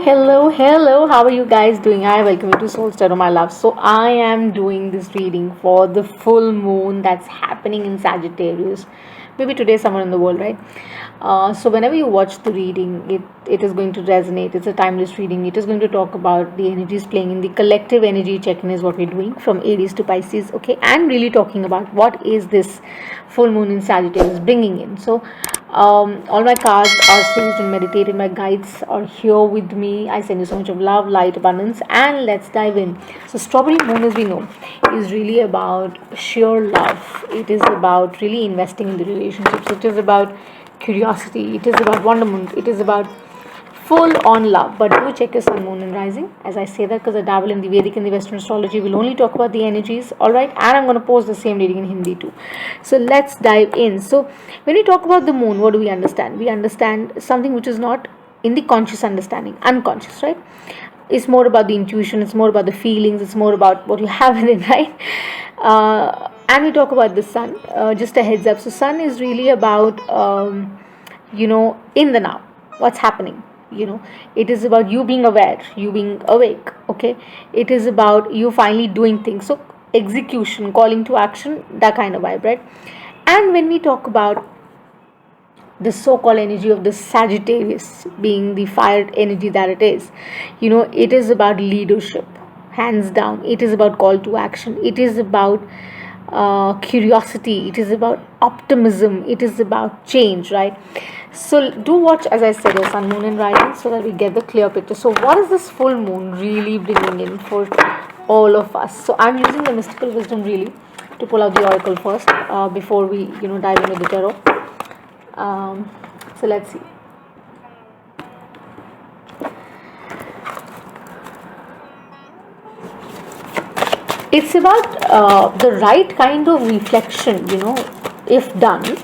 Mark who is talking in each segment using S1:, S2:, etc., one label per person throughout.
S1: Hello. How are you guys doing? I welcome you to Soul Star, my love. So, I am doing this reading for the full moon that's happening in Sagittarius. Maybe today, somewhere in the world, right? So, whenever you watch the reading, it is going to resonate. It's a timeless reading. It is going to talk about the energies playing in the collective energy check in, is what we're doing from Aries to Pisces, okay? And really talking about what is this full moon in Sagittarius bringing in. So, all my cards are staged and meditated. My guides are here with me. I send you so much of love, light, abundance, and let's dive in. So, Strawberry Moon, as we know, is really about sheer love. It is about really investing in the relationships. It is about curiosity. It is about wonderment. It is about full on love. But do check your sun, moon, and rising. As I say that because I dabble in the Vedic and the Western astrology, we'll only talk about the energies, alright? And I'm going to post the same reading in Hindi too. So let's dive in. So, when we talk about the moon, what do we understand? We understand something which is not in the conscious understanding, unconscious, right? It's more about the intuition, it's more about the feelings, it's more about what you have in it, right? And we talk about the sun. Just a heads up. So, sun is really about, in the now, what's happening. It is about you being aware, you being awake, okay? It is about you finally doing things. So, execution, calling to action, that kind of vibe, right? And when we talk about the so-called energy of the Sagittarius being the fire energy that it is, it is about leadership, hands down. It is about call to action. It is about curiosity. It is about optimism. It is about change, right? So do watch, as I said, your sun, moon, and rising, so that we get the clear picture. So what is this full moon really bringing in for all of us? So I'm using the mystical wisdom really to pull out the oracle first before we dive into the tarot. So let's see. It's about the right kind of reflection, if done,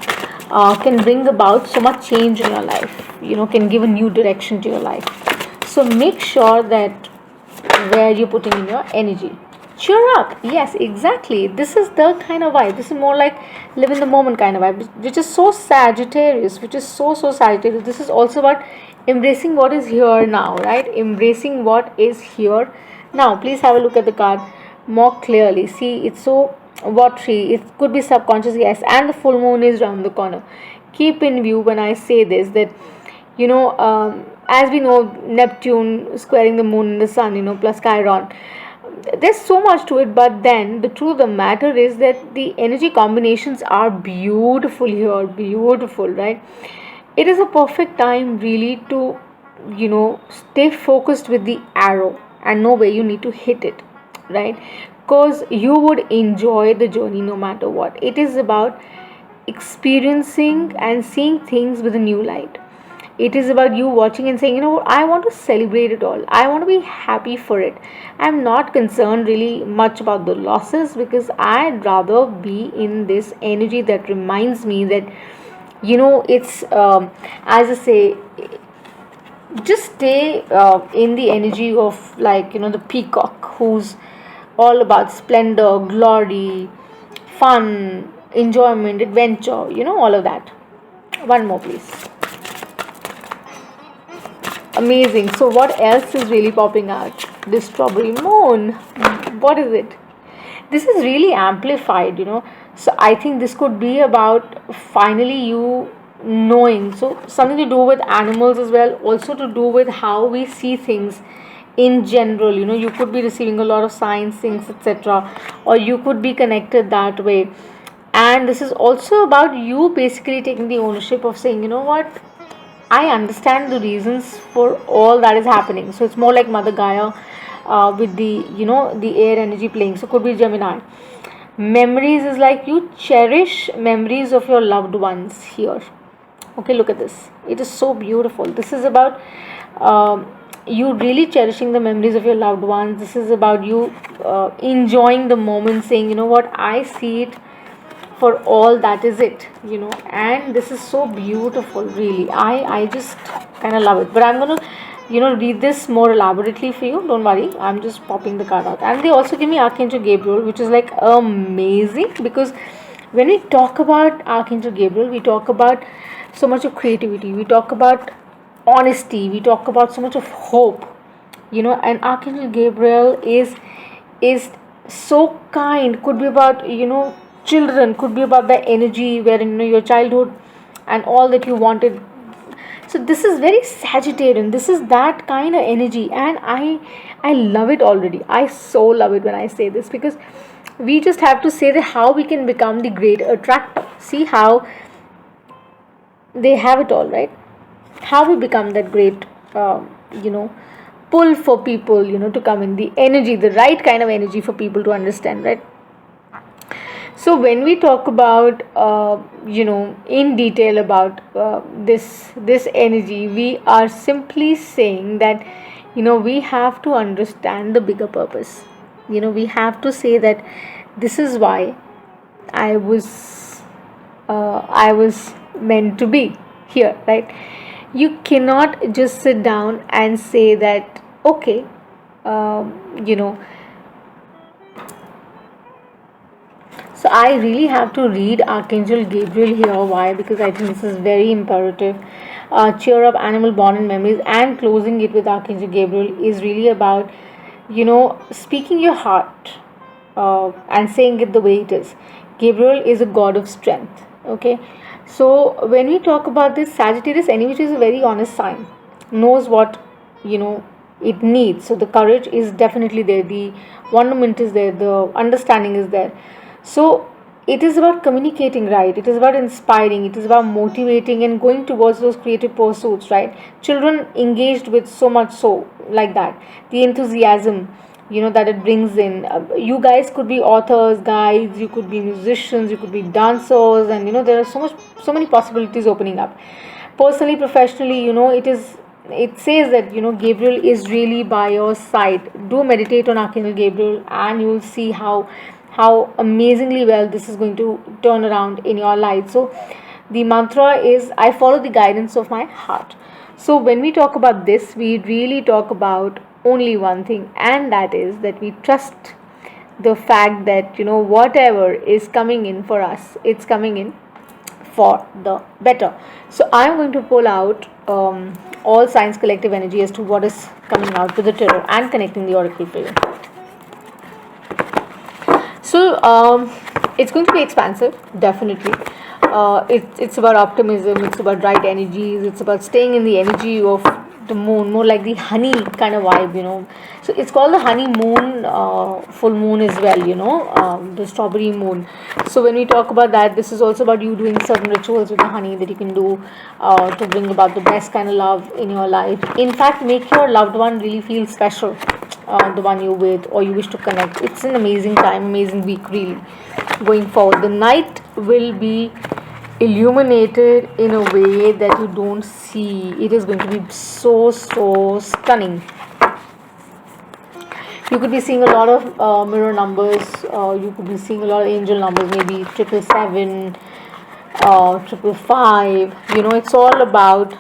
S1: can bring about so much change in your life, can give a new direction to your life. So make sure that where you're putting in your energy. Cheer up. Yes, exactly. This is the kind of vibe. This is more like live in the moment kind of vibe, which is so Sagittarius, which is so Sagittarius. This is also about embracing what is here now, right? Embracing what is here now. Please have a look at the card more clearly. See, it's so watery. It could be subconscious, yes. And the full moon is around the corner. Keep in view when I say this that as we know, Neptune squaring the moon and the sun, plus Chiron. There's so much to it, but then the truth of the matter is that the energy combinations are beautiful here, beautiful, right? It is a perfect time really to, stay focused with the arrow and know where you need to hit it, right? Because you would enjoy the journey no matter what. It is about experiencing and seeing things with a new light. It is about you watching and saying, I want to celebrate it all. I want to be happy for it. I'm not concerned really much about the losses, because I'd rather be in this energy that reminds me that, it's, as I say, just stay in the energy of, like, the peacock who's all about splendor, glory, fun, enjoyment, adventure, all of that. One more, please. Amazing. So what else is really popping out? This strawberry moon. What is it? This is really amplified, So I think this could be about finally you knowing. So something to do with animals as well. Also to do with how we see things in general. You could be receiving a lot of signs, things, etc. Or you could be connected that way. And this is also about you basically taking the ownership of saying, what? I understand the reasons for all that is happening. So it's more like Mother Gaia with the, the air energy playing. So could be Gemini. Memories is like you cherish memories of your loved ones here. Okay, look at this. It is so beautiful. This is about you really cherishing the memories of your loved ones. This is about you enjoying the moment, saying, what, I see it for all that is it, and this is so beautiful, really. I just kind of love it, but I'm going to read this more elaborately for you. Don't worry, I'm just popping the card out. And they also give me Archangel Gabriel, which is like amazing, because when we talk about Archangel Gabriel, we talk about so much of creativity. We talk about honesty, we talk about so much of hope, and Archangel Gabriel is so kind. Could be about, children, could be about the energy where, your childhood and all that you wanted. So this is very Sagittarian, this is that kind of energy, and I love it already. I so love it when I say this, because we just have to say that how we can become the great attractor. See how they have it all, right? How we become that great, you know pull for people, to come in, the energy, the right kind of energy for people to understand, right? So when we talk about, in detail about, this energy, we are simply saying that, we have to understand the bigger purpose. We have to say that this is why I was meant to be here, right? You cannot just sit down and say that, okay, um, you know so I really have to read Archangel Gabriel here. Why? Because I think this is very imperative. Cheer up, animal born in memories, and closing it with Archangel Gabriel is really about, speaking your heart, and saying it the way it is. Gabriel is a god of strength. Okay, so when we talk about this, Sagittarius, any which is a very honest sign, knows what, you know it needs. So the courage is definitely there. The wonderment is there. The understanding is there. So it is about communicating, right? It is about inspiring, it is about motivating and going towards those creative pursuits, right? Children engaged with so much, so like that, the enthusiasm, that it brings in. You guys could be authors, guides, you could be musicians, you could be dancers, and there are so many possibilities opening up. Personally, professionally, it says that, Gabriel is really by your side. Do meditate on Archangel Gabriel, and you will see how amazingly well this is going to turn around in your life. So the mantra is, I follow the guidance of my heart. So when we talk about this, we really talk about only one thing, and that is that we trust the fact that, whatever is coming in for us, it's coming in for the better. So I'm going to pull out, all signs collective energy as to what is coming out with the tarot and connecting the oracle for you. So it's going to be expansive, definitely. It's about optimism, it's about right energies, it's about staying in the energy of the moon, more like the honey kind of vibe. So it's called the honey moon, full moon as well, the strawberry moon. So when we talk about that, this is also about you doing certain rituals with the honey that you can do, to bring about the best kind of love in your life. In fact, make your loved one really feel special, the one you're with or you wish to connect. It's an amazing time, amazing week, really, going forward. The night will be illuminated in a way that you don't see. It is going to be so stunning. You could be seeing a lot of mirror numbers. You could be seeing a lot of angel numbers, maybe 777, 555. It's all about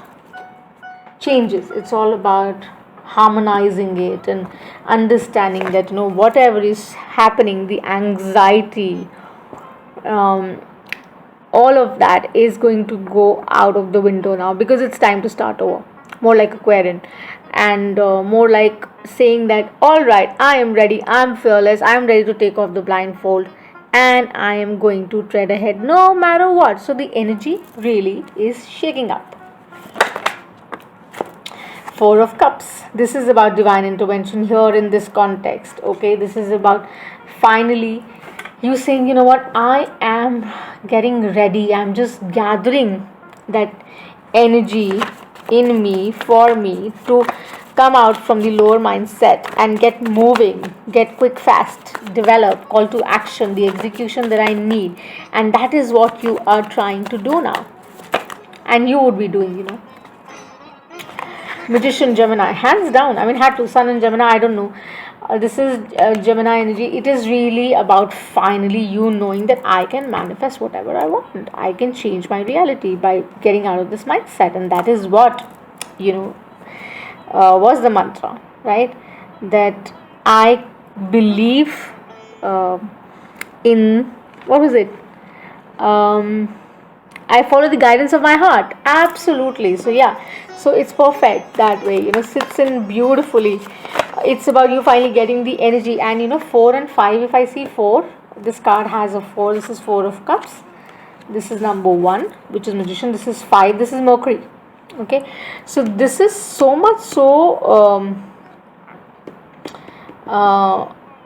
S1: changes. It's all about harmonizing it and understanding that, whatever is happening, the anxiety, all of that is going to go out of the window now, because it's time to start over, more like Aquarian, and more like saying that, all right, I am ready, I'm fearless, I'm ready to take off the blindfold, and I am going to tread ahead no matter what. So the energy really is shaking up. Four of Cups. This is about divine intervention here in this context. Okay, this is about finally you saying, what, I am getting ready. I'm just gathering that energy in me, for me to come out from the lower mindset and get moving, get quick, fast, develop, call to action, the execution that I need. And that is what you are trying to do now. And you would be doing, Magician, Gemini, hands down. I mean, had to, Sun and Gemini, I don't know. This is Gemini energy. It is really about finally you knowing that I can manifest whatever I want. I can change my reality by getting out of this mindset. And that is what, was the mantra, right? That I believe in, what was it? I follow the guidance of my heart. Absolutely. So yeah, so it's perfect that way. Sits in beautifully. It's about you finally getting the energy. And 4 and 5. If I see 4, this card has a 4. This is 4 of Cups. This is number 1, which is Magician. This is 5. This is Mercury. Okay. So this is so much so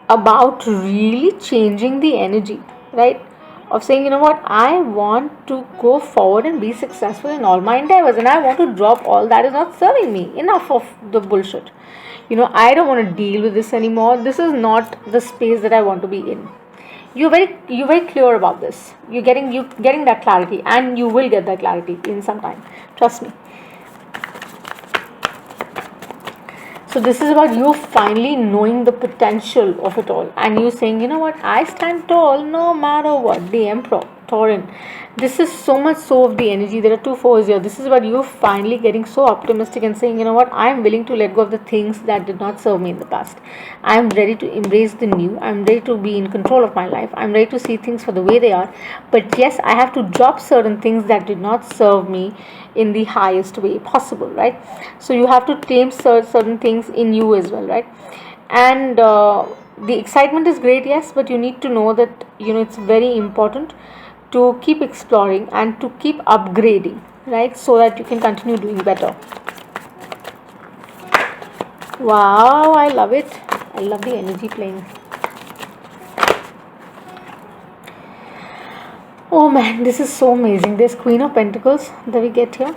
S1: about really changing the energy, right? Of saying, what, I want to go forward and be successful in all my endeavors, and I want to drop all that is not serving me. Enough of the bullshit. I don't want to deal with this anymore. This is not the space that I want to be in. You're very clear about this. You're getting that clarity, and you will get that clarity in some time. Trust me. So this is about you finally knowing the potential of it all, and you saying, what, I stand tall no matter what. The Emperor, Taurin. This is so much so of the energy. There are 2 4s here. This is about you finally getting so optimistic and saying, what, I am willing to let go of the things that did not serve me in the past. I am ready to embrace the new. I am ready to be in control of my life. I am ready to see things for the way they are. But yes, I have to drop certain things that did not serve me in the highest way possible, right? So you have to tame certain things in you as well, right? And the excitement is great, yes, but you need to know that it's very important to keep exploring and to keep upgrading, right? So that you can continue doing better. Wow, I love it. I love the energy playing. Oh man, this is so amazing. There's Queen of Pentacles that we get here.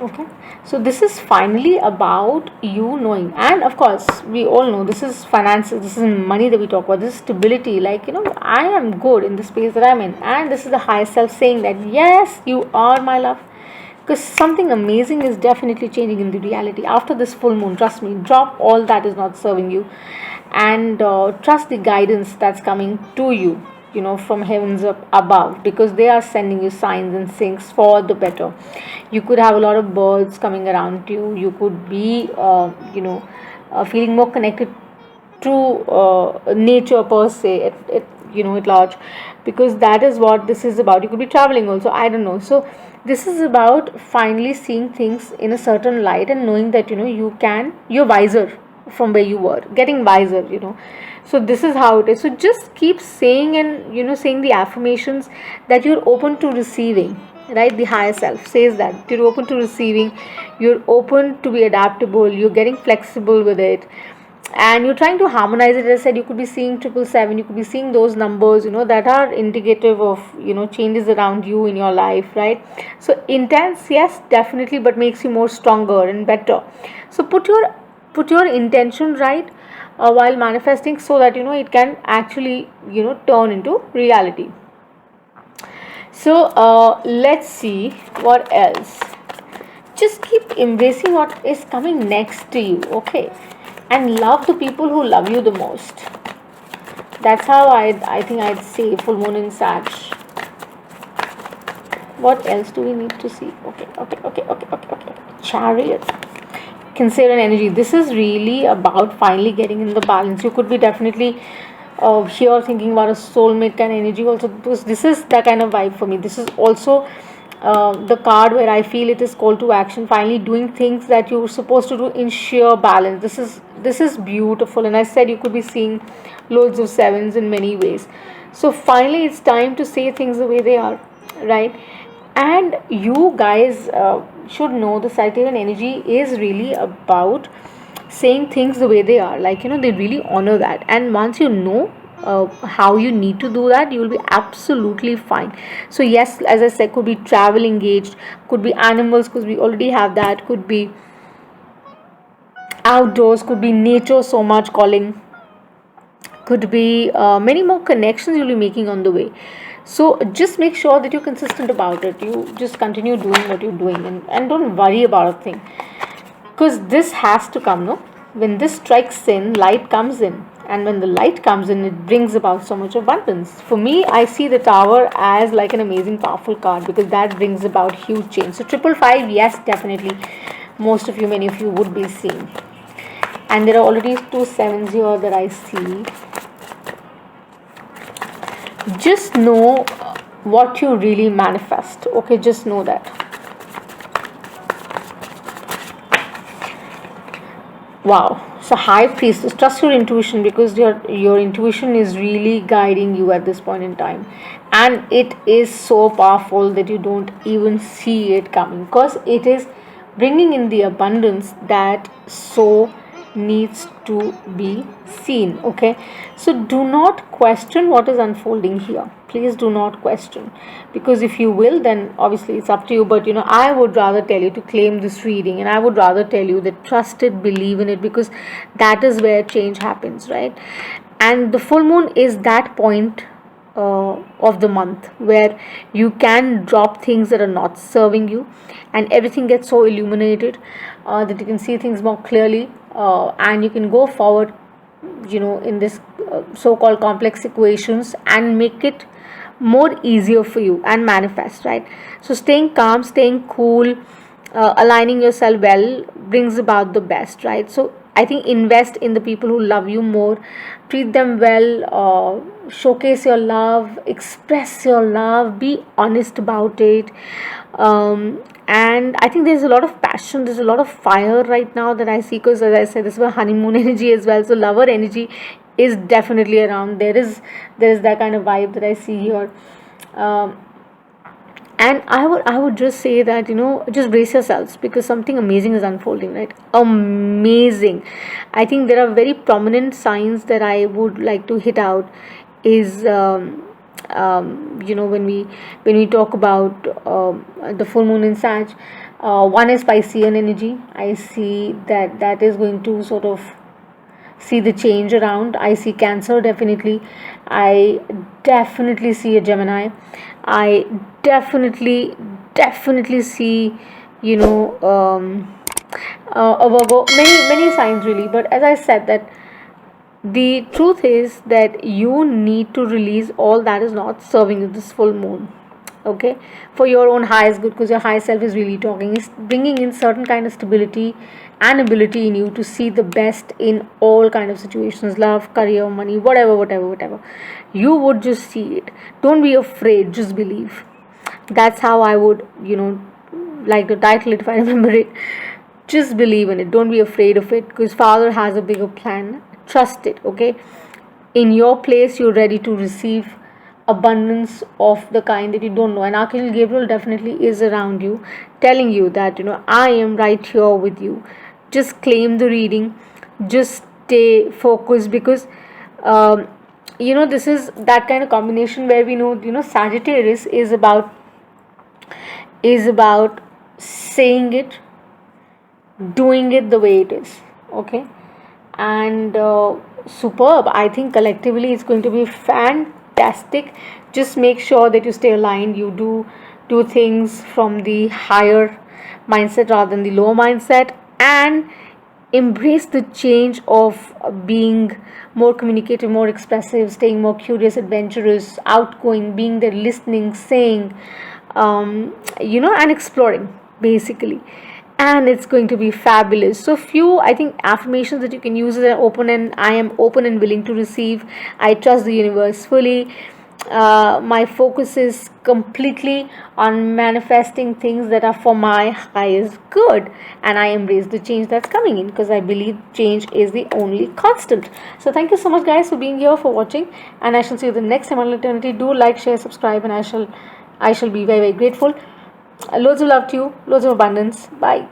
S1: Okay, so this is finally about you knowing, and of course we all know this is finances, this is money that we talk about, this is stability, like I am good in the space that I'm in, and this is the higher self saying that yes, you are my love, because something amazing is definitely changing in the reality after this full moon. Trust me, drop all that is not serving you, and trust the guidance that's coming to you, from heavens up above, because they are sending you signs and things for the better. You could have a lot of birds coming around you. You could be feeling more connected to nature per se at large, because that is what this is about. You could be traveling also, I don't know. So this is about finally seeing things in a certain light and knowing that you're wiser from where you were, getting wiser. So this is how it is. So just keep saying, and saying the affirmations that you're open to receiving, right? The higher self says that you're open to receiving, you're open to be adaptable, you're getting flexible with it, and you're trying to harmonize it. As I said, you could be seeing 777, you could be seeing those numbers that are indicative of changes around you in your life, right? So intense, yes, definitely, but makes you more stronger and better. So put your intention right while manifesting, so that it can actually turn into reality. So let's see what else. Just keep embracing what is coming next to you, okay? And love the people who love you the most. That's how I think I'd say full moon in Sag. What else do we need to see? Okay. Chariot. Cancer and energy. This is really about finally getting in the balance. You could be definitely here thinking about a soulmate kind of energy also, because this is that kind of vibe for me. This is also the card where I feel it is call to action, finally doing things that you're supposed to do in sheer balance. This is beautiful, and I said you could be seeing loads of 7s in many ways. So finally it's time to say things the way they are, right? And you guys should know the Sagittarian energy is really about saying things the way they are, like they really honor that, and once you know how you need to do that, you will be absolutely fine. So yes, as I said, could be travel engaged, could be animals, because we already have that, could be outdoors, could be nature so much calling, could be many more connections you'll be making on the way. So just make sure that you're consistent about it. You just continue doing what you're doing, and don't worry about a thing, because this has to come, no? When this strikes in, light comes in, and when the light comes in, it brings about so much abundance. For me, I see the Tower as like an amazing powerful card, because that brings about huge change. So 555, yes, definitely most of you, many of you would be seeing, and there are already 2 7s here that I see. Just know what you really manifest. Okay, just know that. Wow. So high priestess, trust your intuition, because your intuition is really guiding you at this point in time, and it is so powerful that you don't even see it coming, because it is bringing in the abundance that so needs to be seen. Okay, so do not question what is unfolding here. Please do not question, because if you will, then obviously it's up to you. But I would rather tell you to claim this reading, and I would rather tell you that trust it, believe in it, because that is where change happens, right? And the full moon is that point of the month where you can drop things that are not serving you, and everything gets so illuminated that you can see things more clearly, and you can go forward in this so-called complex equations, and make it more easier for you and manifest, right? So staying calm, staying cool, aligning yourself well brings about the best, right? So I think invest in the people who love you more, treat them well, showcase your love, express your love, be honest about it. And I think there's a lot of passion, there's a lot of fire right now that I see, because as I said, this was honeymoon energy as well, so lover energy is definitely around. There is that kind of vibe that I see here. And I would just say that just brace yourselves, because something amazing is unfolding, right? Amazing. I think there are very prominent signs that I would like to hit out. Is when we talk about the full moon in Sag, one is Piscean energy. I see that is going to sort of see the change around. I see Cancer, definitely. I definitely see a Gemini. I definitely see a Virgo. Many signs really. But as I said, that the truth is that you need to release all that is not serving you this full moon. Okay, for your own highest good, because your higher self is really talking, is bringing in certain kind of stability and ability in you to see the best in all kind of situations, love, career, money, whatever you would just see it. Don't be afraid, just believe. That's how I would like to title it, if I remember it. Just believe in it, don't be afraid of it, because Father has a bigger plan. Trust it. Okay, in your place you're ready to receive abundance of the kind that you don't know, and Archangel Gabriel definitely is around you, telling you that I am right here with you. Just claim the reading, just stay focused, because this is that kind of combination where we know Sagittarius is about saying it, doing it the way it is. Okay, and superb. I think collectively it's going to be fantastic. Just make sure that you stay aligned, you do things from the higher mindset rather than the lower mindset, and embrace the change of being more communicative, more expressive, staying more curious, adventurous, outgoing, being there, listening, saying, and exploring, basically. And it's going to be fabulous. So few, I think, affirmations that you can use is I am open and willing to receive. I trust the universe fully. My focus is completely on manifesting things that are for my highest good, and I embrace the change that's coming in, because I believe change is the only constant. So thank you so much, guys, for being here, for watching, and I shall see you the next time on Eternity. Do like, share, subscribe, and I shall be very, very grateful. Loads of love to you, loads of abundance. Bye.